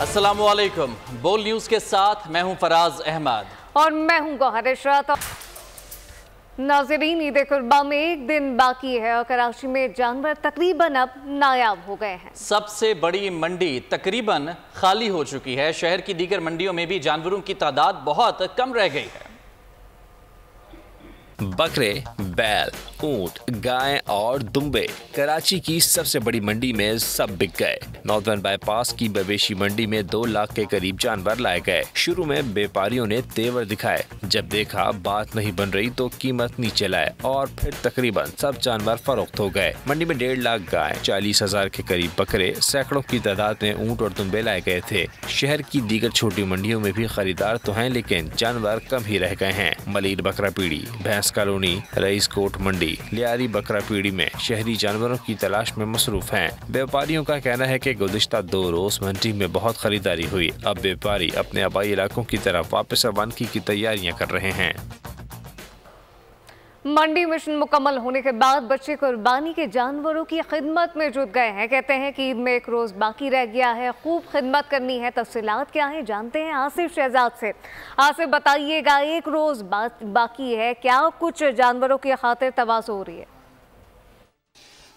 अस्सलामुअलैकुम। बोल न्यूज़ के साथ मैं हूं फराज अहमद और मैं हूं गौहर इशरत। नाज़रीन, ईद कुर्बान में एक दिन बाकी है और कराची में जानवर तकरीबन अब नायाब हो गए हैं। सबसे बड़ी मंडी तकरीबन खाली हो चुकी है। शहर की दीगर मंडियों में भी जानवरों की तादाद बहुत कम रह गई है। बकरे, बैल, ऊंट, गाय और दुम्बे कराची की सबसे बड़ी मंडी में सब बिक गए। नॉर्दर्न बाईपास की मवेशी मंडी में 2 लाख के करीब जानवर लाए गए। शुरू में व्यापारियों ने तेवर दिखाए, जब देखा बात नहीं बन रही तो कीमत नीचे लाए और फिर तकरीबन सब जानवर फरोख्त हो गए। मंडी में 1.5 लाख गाय, 40,000 के करीब बकरे, सैकड़ों की तादाद में ऊँट और दुम्बे लाए गए थे। शहर की दीगर छोटी मंडियों में भी खरीदार तो हैं, लेकिन जानवर कम ही रह गए हैं। मलिर बकरा पीढ़ी, भैंस कॉलोनी, रईस कोट मंडी, लियारी बकरा पीढ़ी में शहरी जानवरों की तलाश में मसरूफ हैं। व्यापारियों का कहना है कि गुज़िश्ता 2 रोज मंडी में बहुत खरीदारी हुई। अब व्यापारी अपने आबाई इलाकों की तरफ वापस रवानगी की तैयारियां कर रहे हैं। मंडी मिशन मुकम्मल होने के बाद बच्चे कुर्बानी के जानवरों की खिदमत में जुट गए हैं। कहते हैं कि ईद में एक रोज बाकी रह गया है, खूब खिदमत करनी है। तफसीलात क्या है जानते हैं आसिफ शहजाद से। आसिफ, बताइएगा, एक रोज बाकी है, क्या कुछ जानवरों की खातिर तवाज़ो हो रही है?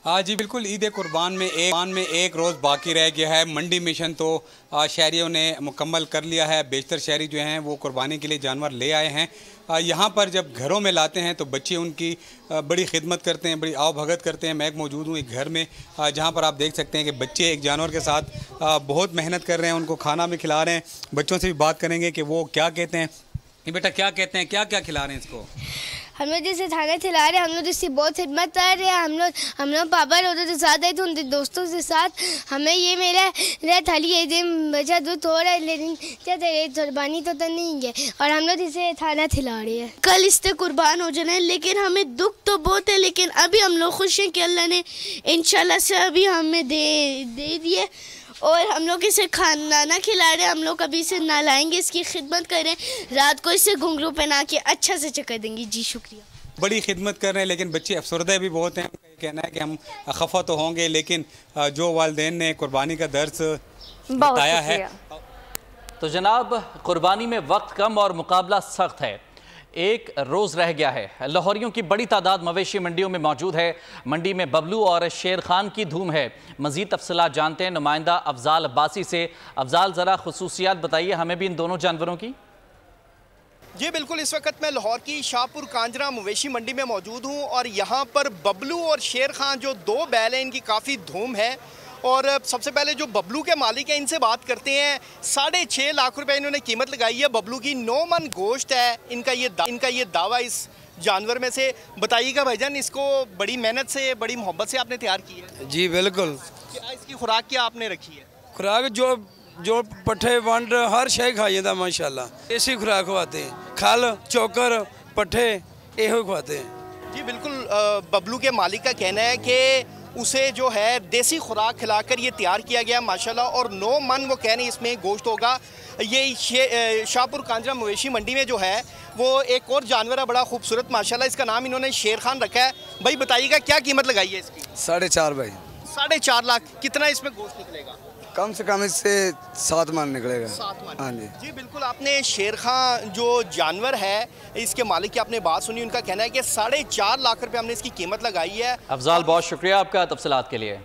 हाँ जी बिल्कुल, ईद कुर्बान में एक रोज़ बाकी रह गया है। मंडी मिशन तो शहरियों ने मुकम्मल कर लिया है। बेशतर शहरी जो हैं वो कुर्बानी के लिए जानवर ले आए हैं। यहाँ पर जब घरों में लाते हैं तो बच्चे उनकी बड़ी खिदमत करते हैं, बड़ी आओ भगत करते हैं। मैं मौजूद हूँ एक घर में जहाँ पर आप देख सकते हैं कि बच्चे एक जानवर के साथ बहुत मेहनत कर रहे हैं, उनको खाना भी खिला रहे हैं। बच्चों से भी बात करेंगे कि वो क्या कहते हैं। ये बेटा क्या कहते हैं, क्या क्या खिला रहे हैं इसको? हम लोग जैसे खाना खिला रहे हैं, हम लोग इसकी बहुत खिदमत कर रहे हैं। हम लोग पापा रोज़ के साथ आए थे, उनके दोस्तों के साथ। हमें ये मेरा थाली ये दिन बचा दूध हो रहा है, लेकिन क्या कुर्बानी तो नहीं है और हम लोग इसे खाना खिला रहे हैं। कल इससे कुर्बान हो जाना है, लेकिन हमें दुख तो बहुत है, लेकिन अभी हम लोग खुश हैं कि अल्लाह ने इंशाल्लाह से अभी हमें दे दिए और हम लोग इसे खाना ना खिला रहे हैं। हम लोग अभी इसे नहलाएंगे, इसकी खिदमत करें, रात को इसे घुंघरू पहना के अच्छा से चकर देंगे। जी शुक्रिया। बड़ी खिदमत कर रहे हैं, लेकिन बच्चे अफसरदा भी बहुत हैं। कहना है कि हम खफा तो होंगे, लेकिन जो वालिदैन ने कुर्बानी का दर्स बताया है। तो जनाब, कुर्बानी में वक्त कम और मुकाबला सख्त है। एक रोज़ रह गया है। लाहौरियों की बड़ी तादाद मवेशी मंडियों में मौजूद है। मंडी में बबलू और शेर खान की धूम है। मज़ीद तफसीलात जानते हैं नुमाइंदा अफजाल अब्बासी से। अफजाल, ज़रा खुसूसियात बताइए हमें भी इन दोनों जानवरों की। जी बिल्कुल, इस वक्त मैं लाहौर की शाहपुर कांजरा मवेशी मंडी में मौजूद हूँ और यहाँ पर बबलू और शेर खान जो 2 बैल हैं, इनकी काफ़ी धूम है। और सबसे पहले जो बबलू के मालिक हैं इनसे बात करते हैं। 6.5 लाख रुपए इन्होंने कीमत लगाई है बबलू की। 9 मन गोश्त है इनका ये दावा इस जानवर में से। बताइएगा भाईजान, इसको बड़ी मेहनत से, बड़ी मोहब्बत से आपने तैयार की है? जी बिल्कुल। इसकी खुराक क्या आपने रखी है? खुराक जो पट्ठे वंड हर शय खाइए था माशाल्लाह। ऐसी खुराक खवाते हैं, खल चोकर पट्ठे यही खवाते हैं। जी बिल्कुल, बबलू के मालिक का कहना है कि उसे जो है देसी खुराक खिलाकर ये तैयार किया गया माशाल्लाह। और 9 मन वो कह रहे हैं इसमें गोश्त होगा। ये शाहपुर कांजरा मवेशी मंडी में जो है वो एक और जानवर है बड़ा खूबसूरत माशाल्लाह। इसका नाम इन्होंने शेर खान रखा है। भाई बताइएगा क्या कीमत लगाई है इसकी? 4.5 भाई। 4.5 लाख। कितना इसमें गोश्त निकलेगा? कम से कम इससे 7 मन निकलेगा। 7 मन। हाँ जी। जी बिल्कुल, आपने शेर खान जो जानवर है इसके मालिक की आपने बात सुनी। उनका कहना है कि 4.5 लाख रुपए हमने इसकी कीमत लगाई है। अफजाल, बहुत शुक्रिया आपका तफसीलात के लिए।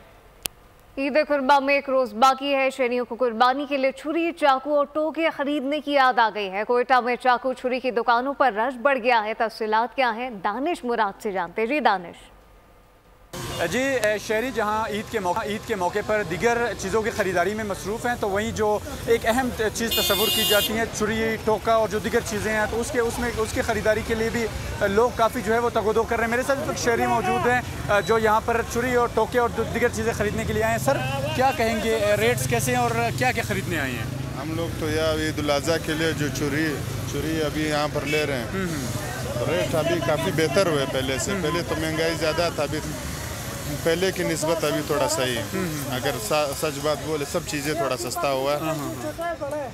ईद कुर्बान में एक रोज बाकी है। शहरियों को कुर्बानी के लिए छुरी, चाकू और टोके खरीदने की याद आ गई है। कोयटा में चाकू छुरी की दुकानों पर रश बढ़ गया है। तफसीलात क्या है दानिश मुराद से जानते। जी दानिश। जी, शहरी जहां ईद के मौके पर दीगर चीज़ों की ख़रीदारी में मसरूफ़ हैं, तो वहीं जो एक अहम चीज़ तस्वुर की जाती है छुरी, टोका और जो दीगर चीज़ें हैं, तो उसकी ख़रीदारी के लिए भी लोग काफ़ी जो है वो तगोदो कर रहे हैं। मेरे साथ कुछ शहरी मौजूद हैं जो यहाँ पर छुरी और टोके और दीगर चीज़ें ख़रीदने के लिए आए हैं। सर, क्या कहेंगे, रेट्स कैसे हैं और क्या क्या ख़रीदने आए हैं? हम लोग तो यह ईद उल अज़हा के लिए जो छुरी अभी यहाँ पर ले रहे हैं, रेट अभी काफ़ी बेहतर हुए पहले से। पहले तो महंगाई ज़्यादा था, अभी पहले की निस्बत अभी थोड़ा सही है। अगर सच बात बोले सब चीज़ें थोड़ा सस्ता हुआ है,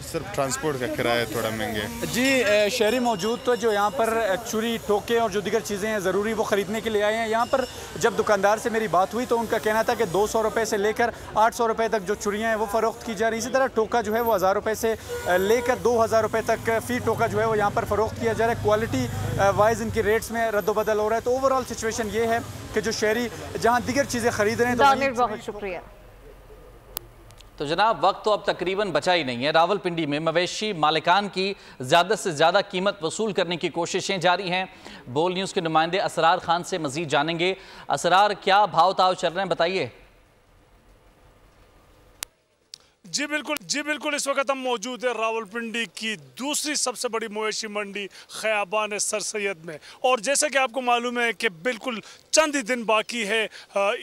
सिर्फ ट्रांसपोर्ट का किराया थोड़ा महंगे। जी शहरी मौजूद तो जो यहाँ पर छुरी, टोके और जो दीगर चीज़ें हैं ज़रूरी वो ख़रीदने के लिए आए हैं। यहाँ पर जब दुकानदार से मेरी बात हुई तो उनका कहना था कि 200 रुपये से लेकर 800 रुपये तक जो छुरियाँ हैं वो फ़रोख्त की जा रही। इसी तरह टोका जो है वो 1000 रुपये से लेकर 2000 रुपये तक फ़ी टोका जो है वो यहाँ पर फ़रोख्त किया जा रहा है। क्वालिटी वाइज इनकी रेट्स में रद्दोबदल हो रहा है। तो ओवरऑल सिचुएशन ये है कि जो शहरी जहाँ दीगर चीज़ें खरीद रहे हैं। बहुत शुक्रिया। तो जनाब वक्त तो अब तकरीबन बचा ही नहीं है। रावलपिंडी में मवेशी मालिकान की ज़्यादा से ज़्यादा कीमत वसूल करने की कोशिशें जारी हैं। बोल न्यूज़ के नुमाइंदे असरार खान से मज़ीद जानेंगे। असरार, क्या भाव ताव चल रहे हैं, बताइए। जी बिल्कुल इस वक्त हम मौजूद है रावलपिंडी की दूसरी सबसे बड़ी मवेशी मंडी ख़याबान सर सैयद में। और जैसे कि आपको मालूम है कि बिल्कुल चंद ही दिन बाकी है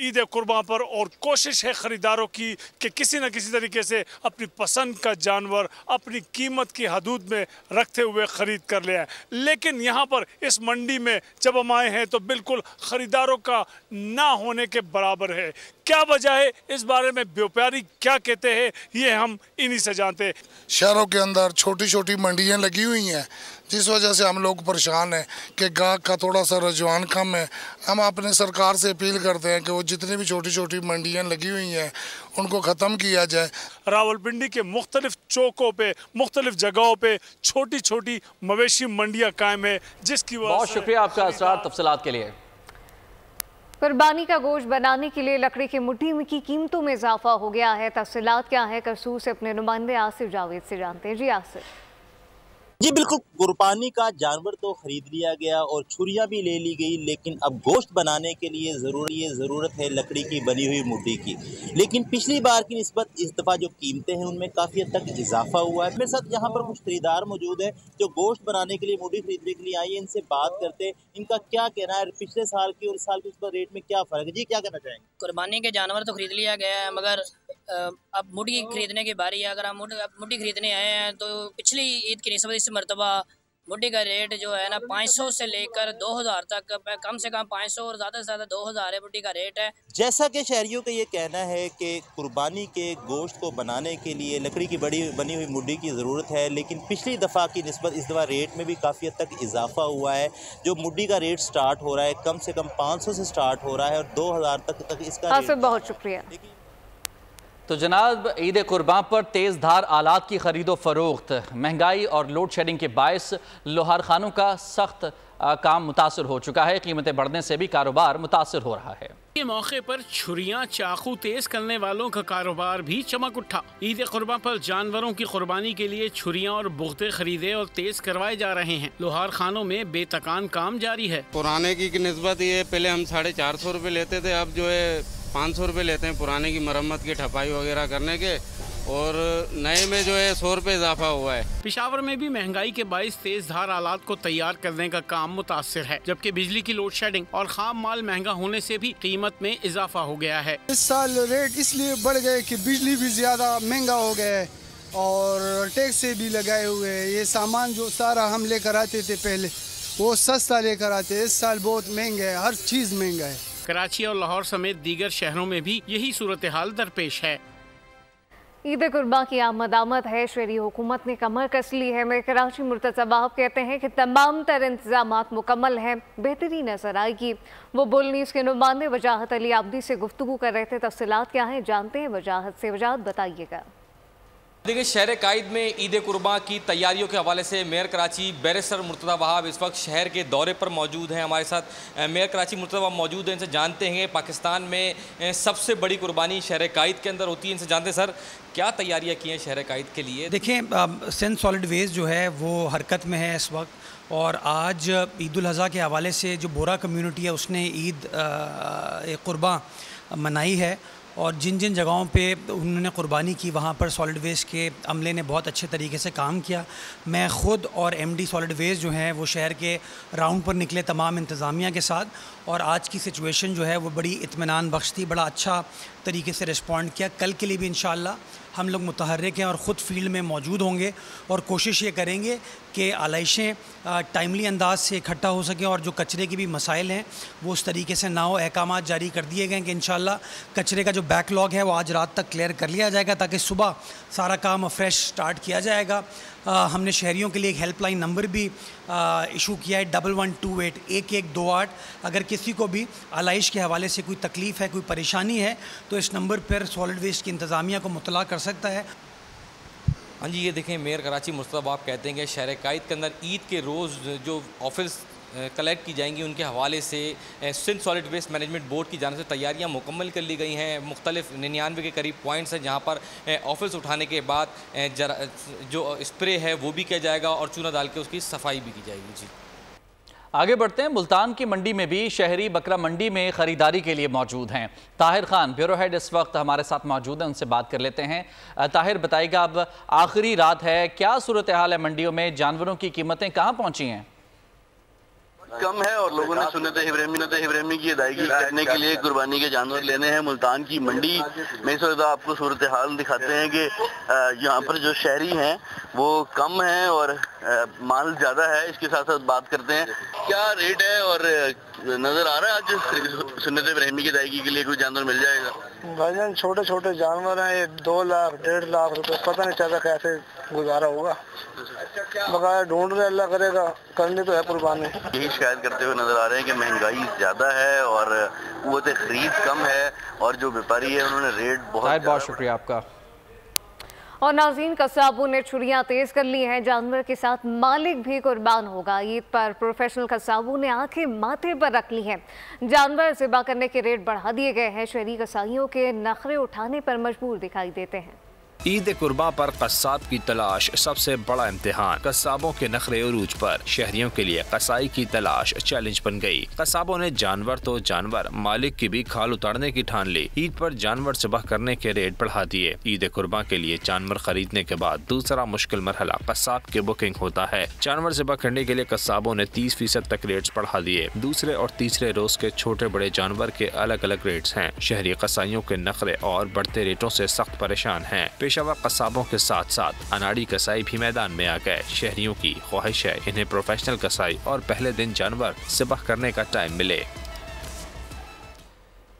ईद कुर्बान पर, और कोशिश है ख़रीदारों की कि किसी न किसी तरीके से अपनी पसंद का जानवर अपनी कीमत की हदूद में रखते हुए ख़रीद कर ले आए। लेकिन यहाँ पर इस मंडी में जब हम आए हैं तो बिल्कुल ख़रीदारों का ना होने के बराबर है। क्या वजह है, इस बारे में व्यापारी क्या कहते हैं, ये हम इन्हीं से जानते हैं। शहरों के अंदर छोटी छोटी मंडियां लगी हुई हैं, जिस वजह से हम लोग परेशान हैं कि गाहक का थोड़ा सा रुझान कम है। हम अपने सरकार से अपील करते हैं कि वो जितनी भी छोटी छोटी मंडियां लगी हुई हैं उनको ख़त्म किया जाए। रावलपिंडी के मुख्तलिफ चौकों पे, मुख्तलिफ जगहों पे छोटी छोटी मवेशी मंडियाँ कायम है, जिसकी वजह। बहुत शुक्रिया आपका असरार तफसीलात के लिए। कुर्बानी का गोश्त बनाने के लिए लकड़ी की मुट्ठी की कीमतों में इजाफा हो गया है। तफसीलात क्या है, करसूर से अपने नुमाइंदे आसिफ जावेद से जानते हैं। जी आसिफ। जी बिल्कुल, कुर्बानी का जानवर तो खरीद लिया गया और छुरियां भी ले ली गई, लेकिन अब गोश्त बनाने के लिए ज़रूरत है लकड़ी की बनी हुई मुट्ठी की। लेकिन पिछली बार की निस्बत इस दफ़ा जो कीमतें हैं उनमें काफ़ी हद तक इजाफा हुआ है। मेरे साथ यहाँ पर कुछ खरीदार मौजूद है जो गोश्त बनाने के लिए मुट्ठी खरीदने के लिए आई है। इनसे बात करते हैं, इनका क्या कहना है, पिछले साल की और इस साल की रेट में क्या फ़र्क है। जी क्या कहना चाहेंगे? कुर्बानी के जानवर तो खरीद लिया गया है, मगर अब मुट्ठी खरीदने की बारी है। अगर हम मुट्ठी खरीदने आए हैं तो पिछली ईद की निस्बत इस मरतबा मुट्ठी का रेट जो है ना 500 से लेकर 2000 तक, कम से कम 500 और ज़्यादा से ज़्यादा 2000 है मुट्ठी का रेट है। जैसा कि शहरियों का ये कहना है कि कुर्बानी के गोश्त को बनाने के लिए लकड़ी की बनी हुई मुट्ठी की ज़रूरत है, लेकिन पिछली दफ़ा की निस्बत इस दफ़ा रेट में भी काफ़ी हद तक इजाफा हुआ है। जो मुट्ठी का रेट स्टार्ट हो रहा है कम से कम 500 से स्टार्ट हो रहा है और 2000 तक इसका रेट। बहुत शुक्रिया। तो जनाब ईद कुर्बान पर तेज़ धार आलात की खरीदो फरोख्त, महंगाई और लोड शेडिंग के बायस लोहार खानों का सख्त काम मुतासर हो चुका है। कीमतें बढ़ने से भी कारोबार मुतासर हो रहा है। के मौके पर छुरियां चाकू तेज करने वालों का कारोबार भी चमक उठा। ईद कुर्बान पर जानवरों की कुर्बानी के लिए छुरियां और बुख्ते खरीदे और तेज करवाए जा रहे हैं। लोहार खानों में बेतकान काम जारी है। पुराने की निस्बत ये पहले हम 450 रुपये लेते थे, अब जो है 500 रुपये लेते हैं पुराने की मरम्मत की, ठपाई वगैरह करने के, और नए में जो है 100 रुपये इजाफा हुआ है। पेशावर में भी महंगाई के बाइस तेज धार आलात को तैयार करने का काम मुतासिर है, जबकि बिजली की लोड शेडिंग और खाम माल महंगा होने से भी कीमत में इजाफा हो गया है। इस साल रेट इसलिए बढ़ गए कि बिजली भी ज्यादा महंगा हो गया है और टैक्स भी लगाए हुए हैं। ये सामान जो सारा हम लेकर आते थे पहले वो सस्ता लेकर आते, इस साल बहुत महंगा है, हर चीज महंगा है। कराची और लाहौर समेत दीगर शहरों में भी यही सूरत हाल दरपेश है। ईद कुर्बान की आमद है, शहरी हुकूमत ने कमर कस ली है। मेरे कराची मुर्तज़ा बाब कहते हैं कि तमाम तर इंतजामात मुकम्मल हैं, बेहतरी नजर आएगी। वो बुल न्यूज़ के नुमाइंदे वजाहत अली आबदी से गुफ्तगू कर रहे थे। तफसीलात क्या हैं जानते हैं वजाहत से। वजाहत बताइएगा। देखिए, शहर कायद में ईद कुर्बान की तैयारियों के हवाले से मेयर कराची बैरिस्टर मुर्तज़ा वहाब इस वक्त शहर के दौरे पर मौजूद हैं। हमारे साथ मेयर कराची मुर्तज़ा वहाब मौजूद हैं, इनसे जानते हैं पाकिस्तान में सबसे बड़ी कुर्बानी शहर कायद के अंदर होती है। इनसे जानते हैं सर क्या तैयारियाँ की हैं शहर कायद के लिए। देखें, सिंध सॉलिड वेस्ट जो है वो हरकत में है इस वक्त, और आज ईद उल अज़हा के हवाले से जो बोरा कम्यूनिटी है उसने ईद कुर्बान मनाई है, और जिन जिन जगहों पे उन्होंने कुर्बानी की वहाँ पर सॉलिड वेस्ट के अमले ने बहुत अच्छे तरीके से काम किया। मैं ख़ुद और MD सॉलिड वेस्ट जो हैं वो शहर के राउंड पर निकले तमाम इंतज़ामिया के साथ, और आज की सिचुएशन जो है वो बड़ी इत्मीनान बख्श थी, बड़ा अच्छा तरीके से रिस्पॉन्ड किया। कल के लिए भी इंशाअल्लाह हम लोग मुतहर्रिक हैं और ख़ुद फील्ड में मौजूद होंगे और कोशिश ये करेंगे कि आलाइशें टाइमली अंदाज से इकट्ठा हो सकें और जो कचरे की भी मसाइल हैं वो उस तरीके से ना हो। अहकाम जारी कर दिए गए कि इंशाल्लाह कचरे का जो बैकलॉग है वो आज रात तक क्लियर कर लिया जाएगा ताकि सुबह सारा काम फ्रेश स्टार्ट किया जाएगा। हमने शहरियों के लिए एक हेल्पलाइन नंबर भी इशू किया है 1128 1128। अगर किसी को भी आलाइश के हवाले से कोई तकलीफ़ है, कोई परेशानी है तो इस नंबर पर सॉलिड वेस्ट की इंतज़ामिया को मुतला कर सकता है। हाँ जी, ये देखें मेयर कराची मुस्तफा बाब कहते हैं कि शहर कायद के अंदर ईद के रोज़ जो ऑफिस कलेक्ट की जाएंगी उनके हवाले से Sindh solid waste management board की जानिब से तैयारियां मुकम्मल कर ली गई हैं। मुख्तलिफ 99 के करीब पॉइंट्स हैं जहां पर ऑफिस उठाने के बाद जो स्प्रे है वो भी किया जाएगा और चूना डाल के उसकी सफाई भी की जाएगी। जी आगे बढ़ते हैं। मुल्तान की मंडी में भी शहरी बकरा मंडी में ख़रीदारी के लिए मौजूद हैं। ताहिर खान ब्यूरो हेड इस वक्त हमारे साथ मौजूद हैं, उनसे बात कर लेते हैं। ताहिर बताइएगा, अब आखिरी रात है, क्या सूरत हाल है मंडियों में? जानवरों की कीमतें कहाँ पहुँची हैं? कम है और लोगों ने सुन्नत इब्राहिमी की अदायगी करने के लिए कुर्बानी के जानवर लेने हैं। मुल्तान की मंडी में इस वक्त आपको सूरत हाल दिखाते हैं कि यहाँ पर जो शहरी हैं वो कम हैं और माल ज़्यादा है। इसके साथ साथ बात करते हैं क्या रेट है और नज़र आ रहा है आज सुन्नत इब्राहिमी की अदायगी के लिए कोई जानवर मिल जाएगा? भाईजान छोटे छोटे जानवर हैं, ये 2 लाख 1.5 लाख रुपए, पता नहीं चलता कैसे गुजारा होगा। बकाया ढूंढ रहे, अल्लाह करेगा, करनी तो है कुर्बानी। यही शिकायत करते हुए नजर आ रहे हैं कि महंगाई ज्यादा है और क़ुव्वत खरीद कम है और जो व्यापारी है उन्होंने रेट बहुत शुक्रिया आपका। और नाज़रीन, कसाबों ने छुरियां तेज कर ली हैं, जानवर के साथ मालिक भी कुर्बान होगा। ईद पर प्रोफेशनल कसाबों ने आंखें माथे पर रख ली हैं। जानवर ज़िबा करने के रेट बढ़ा दिए गए हैं। शहरी कसाईयों के नखरे उठाने पर मजबूर दिखाई देते हैं। ईद कुर्बा पर कस्साब की तलाश सबसे बड़ा इम्तिहान। कस्साबों के नखरे उरूज पर शहरियों के लिए कसाई की तलाश चैलेंज बन गई। कस्साबों ने जानवर तो जानवर मालिक की भी खाल उतारने की ठान ली। ईद पर जानवर ज़िबह करने के रेट बढ़ा दिए। ईद कुर्बा के लिए जानवर खरीदने के बाद दूसरा मुश्किल मरहला कस्साब की बुकिंग होता है। जानवर ज़िबह करने के लिए कस्साबों ने 30% तक रेट्स बढ़ा दिए। दूसरे और तीसरे रोज के छोटे बड़े जानवर के अलग अलग रेट्स हैं। शहरी कसाईयों के नखरे और बढ़ते रेटों से सख्त परेशान हैं। पेशेवर कसाबों के साथ साथ अनाड़ी कसाई भी मैदान में आ गए। शहरियों की ख्वाहिश है इन्हें प्रोफेशनल कसाई और पहले दिन जानवर ज़िबह करने का टाइम मिले।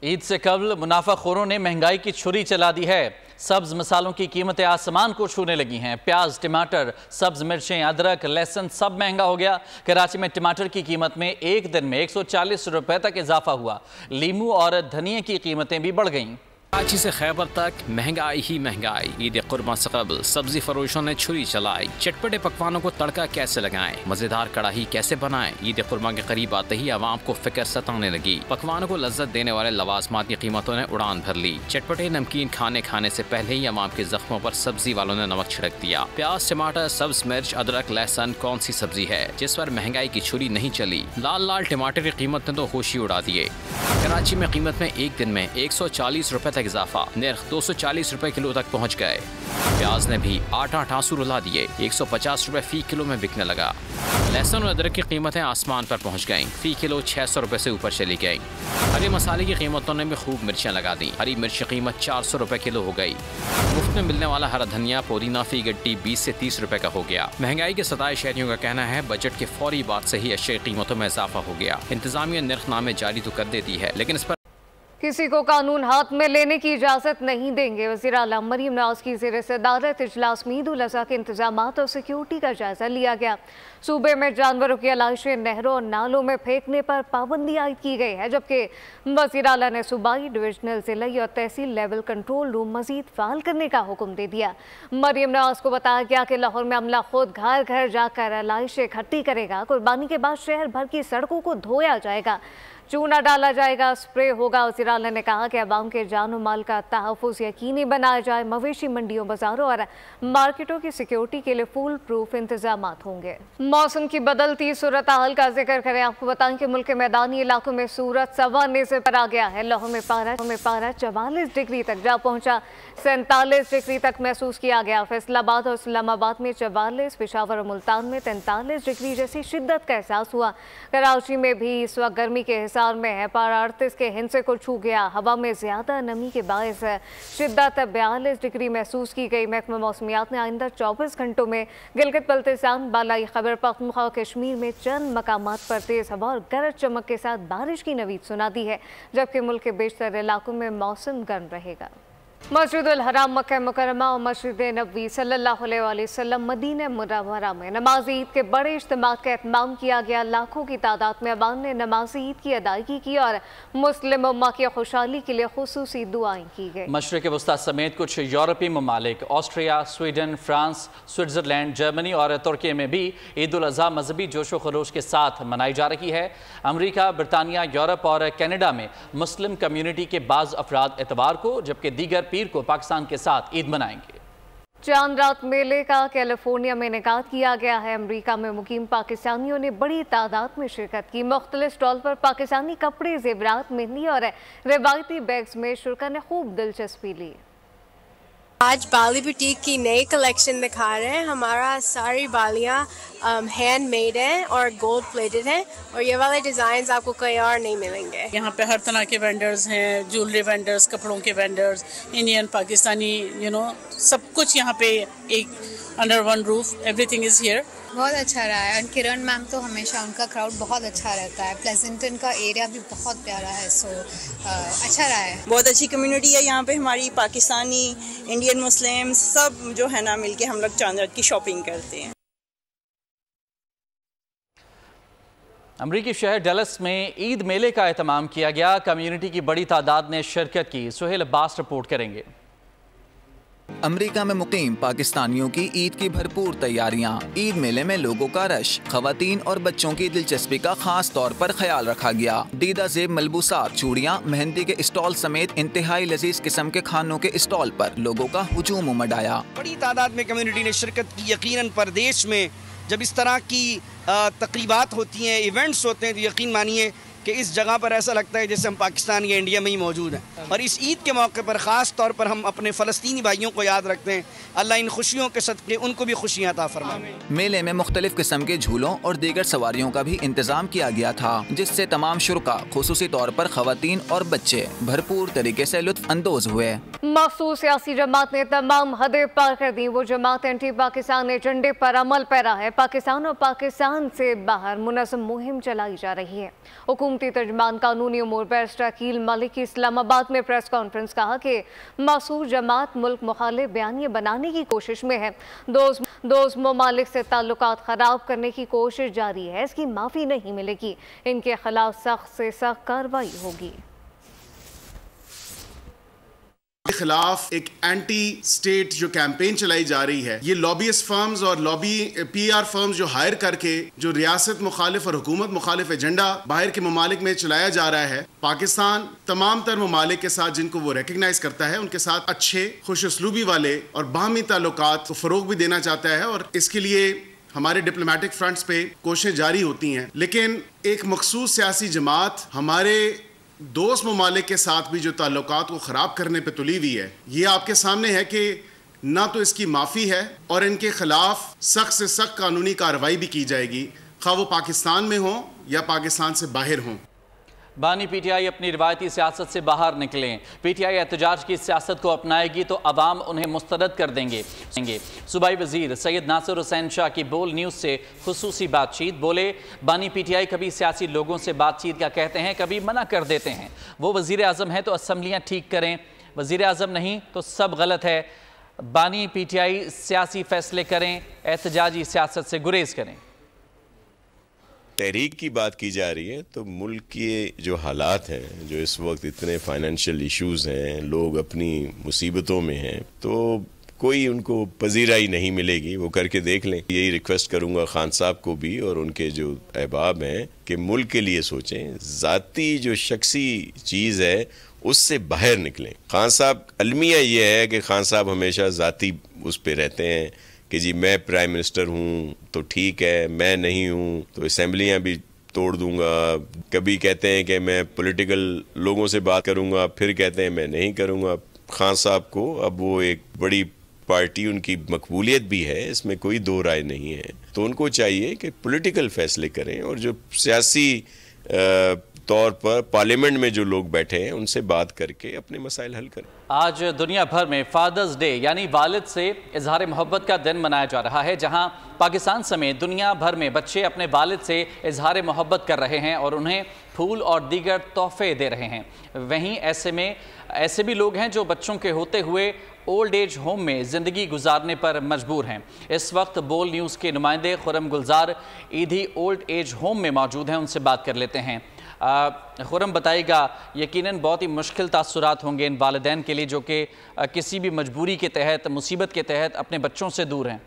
ईद से कबल मुनाफाखोरों ने महंगाई की छुरी चला दी है। सब्ज मसालों की कीमतें आसमान को छूने लगी हैं। प्याज, टमाटर, सब्ज मिर्चें, अदरक, लहसुन सब महंगा हो गया। कराची में टमाटर की कीमत में एक दिन में 140 रुपए तक इजाफा हुआ। लीमू और धनिया की कीमतें भी बढ़ गईं। कराची से खैबर तक महंगाई ही महंगाई। ईद कुर्बान से कबल सब्जी फरोशों ने छुरी चलाई। चटपटे पकवानों को तड़का कैसे लगाएं, मजेदार कढ़ाई कैसे बनाएं। ईद कुर्बान के करीब आते ही आवाम को फिक्र सताने लगी। पकवानों को लज्जत देने वाले लवाजमात की कीमतों ने उड़ान भर ली। चटपटे नमकीन खाने से पहले ही आवाम के जख्मों पर सब्जी वालों ने नमक छिड़क दिया। प्याज, टमाटर, सब्ज मिर्च, अदरक, लहसुन कौन सी सब्जी है जिस पर महंगाई की छुरी नहीं चली। लाल लाल टमाटर की कीमत ने तो होशी उड़ा दिए। कराची में कीमत में एक दिन में 140 रुपए तक इजाफा। नर्ख 240 रुपए किलो तक पहुंच गए। प्याज ने भी 8 आंसू रुला दिए। 150 रुपए फी किलो में बिकने लगा। लहसुन और अदरक की कीमतें आसमान पर पहुंच गईं। फी किलो 600 रुपए से ऊपर चली गई। हरे मसाले की कीमतों ने भी खूब मिर्चें लगा दी। हरी मिर्च की कीमत 400 रुपए किलो हो गई। मुफ्त में मिलने वाला हरा धनिया पुदीना फी गड्डी 20 से 30 रुपए का हो गया। महंगाई के सताए शहरियों का कहना है बजट के फौरी बाद से ही अशिया की कीमतों में इजाफा हो गया। इंतजामिया नर्खनामे जारी तो कर देती है लेकिन इस पर किसी को कानून हाथ में लेने की इजाज़त नहीं देंगे। वज़ीर आला मरियम नवाज़ की ज़ेर सदारत इजलास में ईद उल अज़हा के इंतजामात और सिक्योरिटी का जायजा लिया गया। सूबे में जानवरों की आलाइशें नहरों और नालों में फेंकने पर पाबंदी आयद की गई है, जबकि वज़ीर आला ने सूबाई, डिविजनल, ज़िलाई और तहसील लेवल कंट्रोल रूम मज़ीद फ़ाल करने का हुक्म दे दिया। मरियम नवाज़ को बताया गया कि लाहौर में अमला खुद घर घर जाकर आलाइशें इकट्ठी करेगा। कुर्बानी के बाद शहर भर की सड़कों को धोया जाएगा, चूना डाला जाएगा, स्प्रे होगा। वज़ीर आला ने कहा कि अवाम के जान और माल का तहफ़्फ़ुज़ यकीनी बनाया जाए। मवेशी मंडियों, बाज़ारों और मार्केटों की सिक्योरिटी के लिए फुल प्रूफ इंतजामात होंगे। मौसम की बदलती सूरत हाल का जिक्र करें, आपको बताएं कि मुल्क के मैदानी इलाकों में सूरज सवाने से पर आ गया है। लाहौर में पारा 44 डिग्री तक जा पहुंचा। 47 डिग्री तक महसूस किया गया। फैसलाबाद और इस्लामाबाद में 44, पेशावर और मुल्तान में 43 डिग्री जैसी शिद्दत का एहसास हुआ। कराची में भी इस वक्त गर्मी के इंतजार में है। पारा 38 के हिंसे को छू गया। हवा में ज्यादा नमी के बायस शिद्दत 42 डिग्री महसूस की गई। महकमा मौसमियात ने आइंदा 24 घंटों में गिलगित बल्तिस्तान, बालाई खैबर पख्तूनख्वा और कश्मीर में चंद मकामात पर तेज हवा और गरज चमक के साथ बारिश की नवीद सुना दी है, जबकि मुल्क के बेशतर इलाकों में मौसम गर्म रहेगा। मस्जिदुल हराम, मक्का मुकर्रमा और मस्जिद नबवी सल्लल्लाहु अलैहि वसल्लम मदीना मुनव्वरा में नमाज ईद के बड़े इज्तिमा का एहतमाम किया गया। लाखों की तादाद में अवाम ने नमाज ईद की अदायगी की और मुस्लिम उम्मा की खुशहाली के लिए खुसूसी दुआएं की गई। मशरिक़ वस्ता समेत कुछ यूरोपीय ममालिक Austria, Sweden, France, Switzerland, Germany और तुर्की में भी ईद उल अज़हा मजहबी जोशो खरोश के साथ मनाई जा रही है। अमरीका, बरतानिया, यूरोप और कनाडा में मुस्लिम कम्यूनिटी के बाज़ अफराद इतवार को, जबकि दीगर पीर को पाकिस्तान के साथ ईद मनाएंगे। चांद रात मेले का कैलिफोर्निया में इनेकाद किया गया है। अमेरिका में मुकीम पाकिस्तानियों ने बड़ी तादाद में शिरकत की। मुख्तलिफ स्टॉल पर पाकिस्तानी कपड़े, जेवरात, मेहंदी और रिवायती बैग्स में शुरा ने खूब दिलचस्पी ली। आज बाली बुटीक की नई कलेक्शन दिखा रहे हैं। हमारा सारी बालियाँ हैंडमेड हैं और गोल्ड प्लेटेड हैं और ये वाले डिज़ाइंस आपको कहीं और नहीं मिलेंगे। यहाँ पे हर तरह के वेंडर्स हैं, ज्वेलरी वेंडर्स, कपड़ों के वेंडर्स, इंडियन, पाकिस्तानी, सब कुछ यहाँ पे एक under one roof, everything is here. बहुत अच्छा रहा है। और किरण मैम तो हमेशा उनका क्राउड बहुत अच्छा रहता है। प्लेजेंटन का एरिया भी बहुत प्यारा है, सो अच्छा रहा है। बहुत अच्छी कम्युनिटी है यहाँ पे। हमारी पाकिस्तानी, इंडियन, मुस्लिम सब जो है ना मिलके हम लोग चांद रात की शॉपिंग करते हैं। अमरीकी शहर डलस में ईद मेले का एहतमाम किया गया। कम्युनिटी की बड़ी तादाद ने शिरकत की। सुहेल अब्बास रिपोर्ट करेंगे। अमेरिका में मुकीम पाकिस्तानियों की ईद की भरपूर तैयारियां। ईद मेले में लोगों का रश, खवातीन और बच्चों की दिलचस्पी का खास तौर पर ख्याल रखा गया। दीदा जेब मलबूसात, चूड़ियां, मेहंदी के स्टॉल समेत इंतहाई लजीज किस्म के खानों के स्टॉल पर लोगों का हुजूम उमड़ आया। बड़ी तादाद में कम्युनिटी ने शिरकत की। यकीनन परदेश में जब इस तरह की तकरीबात होती हैं, इवेंट्स होते हैं, तो यकीन मानिए कि इस जगह पर ऐसा लगता है जैसे हम पाकिस्तान या इंडिया में ही मौजूद हैं। और इस ईद के मौके पर ख़ास तौर पर हम अपने फ़लस्तीनी भाइयों को याद रखते हैं। अल्लाह इन खुशियों के सदक़े उनको भी खुशियाँ अता फरमाए। मेले में मुख्तलिफ किस्म के झूलों और दीगर सवारियों का भी इंतजाम किया गया था, जिससे तमाम शुरका, खुसूसी तौर पर खवातीन और बच्चे भरपूर तरीके से लुत्फ अंदोज हुए। मखसूस सियासी जमात ने तमाम हदें पार कर दी। वो जमात एंटी पाकिस्तान एजेंडे पर अमल पैरा है। पाकिस्तान और पाकिस्तान से बाहर मुनज़्ज़म मुहिम चलाई जा रही है। हुकूमती तर्जमान कानूनी उमूर बैरिस्टर अकील मलिक की इस्लामाबाद में प्रेस कॉन्फ्रेंस कहा कि मखसूस जमात मुल्क मुखालिफ बयानिए बनाने की कोशिश में है। दोस्त ममालिक से ताल्लुकात खराब करने की कोशिश जारी है। इसकी माफ़ी नहीं मिलेगी। इनके खिलाफ सख्त से सख्त कार्रवाई होगी। के खिलाफ एक एंटी स्टेट जो कैंपेन चलाई जा रही है, ये लॉबीइस्ट फर्म्स और पीआर फर्म्स जो हायर करके जो रियासत मुखालिफ और हुकूमत मुखालिफ एजेंडा बाहर के ममालिक में चलाया जा रहा है। पाकिस्तान तमाम तर ममालिक के साथ जिनको वो रिकग्नाइज करता है, उनके साथ अच्छे, खुश उसलूबी वाले और बाहमी ताल्लुकात को फरोग भी देना चाहता है और इसके लिए हमारे डिप्लोमेटिक फ्रंट्स पे कोशिशें जारी होती हैं। लेकिन एक मखसूस सियासी जमात हमारे दोस्त ममालिक के साथ भी जो ताल्लुकात को ख़राब करने पे तुली हुई है, ये आपके सामने है कि ना तो इसकी माफ़ी है और इनके खिलाफ सख्त से सख्त कानूनी कार्रवाई भी की जाएगी, खा वो पाकिस्तान में हो या पाकिस्तान से बाहर हों। बानी पीटीआई अपनी रिवायती सियासत से बाहर निकलें। पीटीआई एहतजाज की सियासत को अपनाएगी तो अवाम उन्हें मुस्तरद कर देंगे। सूबाई वजीर सैयद नासिर हुसैन शाह की बोल न्यूज़ से खुसूसी बातचीत। बोले, बानी पीटीआई कभी सियासी लोगों से बातचीत का कहते हैं, कभी मना कर देते हैं। वो वजीर आज़म हैं तो असम्बलियाँ ठीक करें, वजीर आज़म नहीं तो सब गलत है। बानी पीटीआई सियासी फैसले करें, एहतजाजी सियासत से गुरेज करें। तहरीक की बात की जा रही है तो मुल्क के जो हालात हैं, जो इस वक्त इतने फाइनेंशियल इश्यूज़ हैं, लोग अपनी मुसीबतों में हैं, तो कोई उनको पजीराई नहीं मिलेगी। वो करके देख लें। यही रिक्वेस्ट करूंगा खान साहब को भी और उनके जो अहबाब हैं कि मुल्क के लिए सोचें। ज़ाती जो शख्सी चीज़ है उससे बाहर निकलें। खान साहब, अलमिया ये है कि खान साहब हमेशा ज़ाती उस पर रहते हैं कि जी मैं प्राइम मिनिस्टर हूँ तो ठीक है, मैं नहीं हूँ तो असम्बलियाँ भी तोड़ दूंगा। कभी कहते हैं कि मैं पॉलिटिकल लोगों से बात करूँगा, फिर कहते हैं मैं नहीं करूँगा। खान साहब को अब वो एक बड़ी पार्टी, उनकी मकबूलियत भी है, इसमें कोई दो राय नहीं है, तो उनको चाहिए कि पॉलिटिकल फैसले करें और जो सियासी तौर पर पार्लियामेंट में जो लोग बैठे हैं उनसे बात करके अपने मसाइल हल करें। आज दुनिया भर में फादर्स डे यानी वालिद से इजहार मोहब्बत का दिन मनाया जा रहा है, जहां पाकिस्तान समेत दुनिया भर में बच्चे अपने वालिद से इजहार मोहब्बत कर रहे हैं और उन्हें फूल और दीगर तोहफे दे रहे हैं। वहीं ऐसे भी लोग हैं जो बच्चों के होते हुए ओल्ड एज होम में ज़िंदगी गुजारने पर मजबूर हैं। इस वक्त बोल न्यूज़ के नुमाइंदे खुरम गुलजार ईदी ओल्ड एज होम में मौजूद हैं, उनसे बात कर लेते हैं। खुरम, बताइएगा, यकीनन बहुत ही मुश्किल तासुरात होंगे इन वालिदैन के लिए जो कि किसी भी मजबूरी के तहत, मुसीबत के तहत अपने बच्चों से दूर हैं।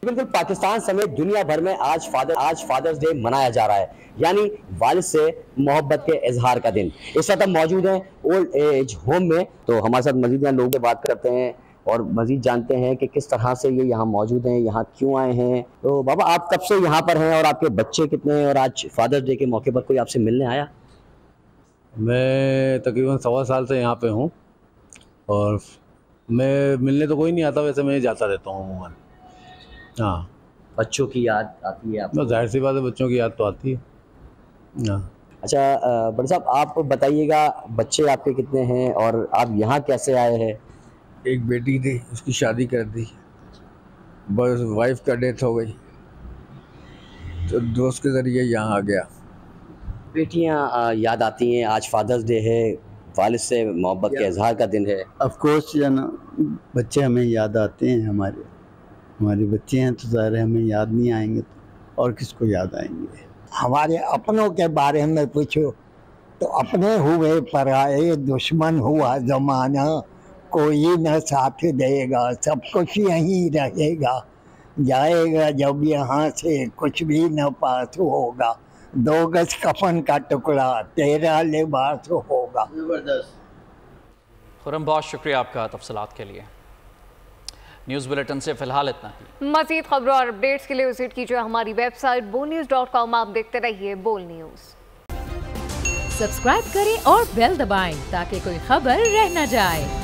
बिल्कुल, पाकिस्तान समेत दुनिया भर में आज फादर्स डे मनाया जा रहा है, यानी वालिद से मोहब्बत के इजहार का दिन। इस वक्त हम मौजूद हैं ओल्ड एज होम में, तो हमारे साथ मजीद यहाँ लोगों से बात करते हैं और मजीद जानते हैं कि किस तरह से ये यहाँ मौजूद हैं, यहाँ क्यों आए हैं। तो बाबा, आप कब से यहाँ पर हैं और आपके बच्चे कितने हैं और आज फादर्स डे के मौके पर कोई आपसे मिलने आया? मैं तकरीबन 1.25 साल से यहाँ पे हूँ और मैं मिलने तो कोई नहीं आता, वैसे मैं जाता रहता हूँ अमूमन। हाँ, बच्चों की याद आती है आपको? जाहिर सी बात है, बच्चों की याद तो आती है। हाँ। अच्छा बड़े साहब, आप बताइएगा बच्चे आपके कितने हैं और आप यहाँ कैसे आए हैं? एक बेटी थी, उसकी शादी कर दी, बस वाइफ का डेथ हो गई, तो दोस्त के ज़रिए यहाँ आ गया। बेटियाँ याद आती हैं, आज फादर्स डे है, वालिद से मोहब्बत के इजहार का दिन है। ऑफ कोर्स बच्चे हमें याद आते हैं, हमारे बच्चे हैं तो ज़ाहिर है हमें याद नहीं आएंगे तो और किसको याद आएंगे। हमारे अपनों के बारे में पूछो तो अपने हुए पराए दुश्मन हुआ ज़माना, कोई न साथ देगा, सब कुछ यहीं रहेगा, जाएगा जब यहाँ से कुछ भी न पास होगा, 2 गज कफन का टुकड़ा तेरा लिबास होगा। जबरदस्त। खुरम, बहुत शुक्रिया आपका तफसीलात के लिए। न्यूज़ बुलेटिन से फिलहाल इतना ही। मज़ीद खबरों और अपडेट्स के लिए विजिट कीजिए हमारी वेबसाइट bolnews.com। आप देखते रहिए बोल न्यूज़। सब्सक्राइब करें और बेल दबाएं ताकि कोई खबर रह न जाए।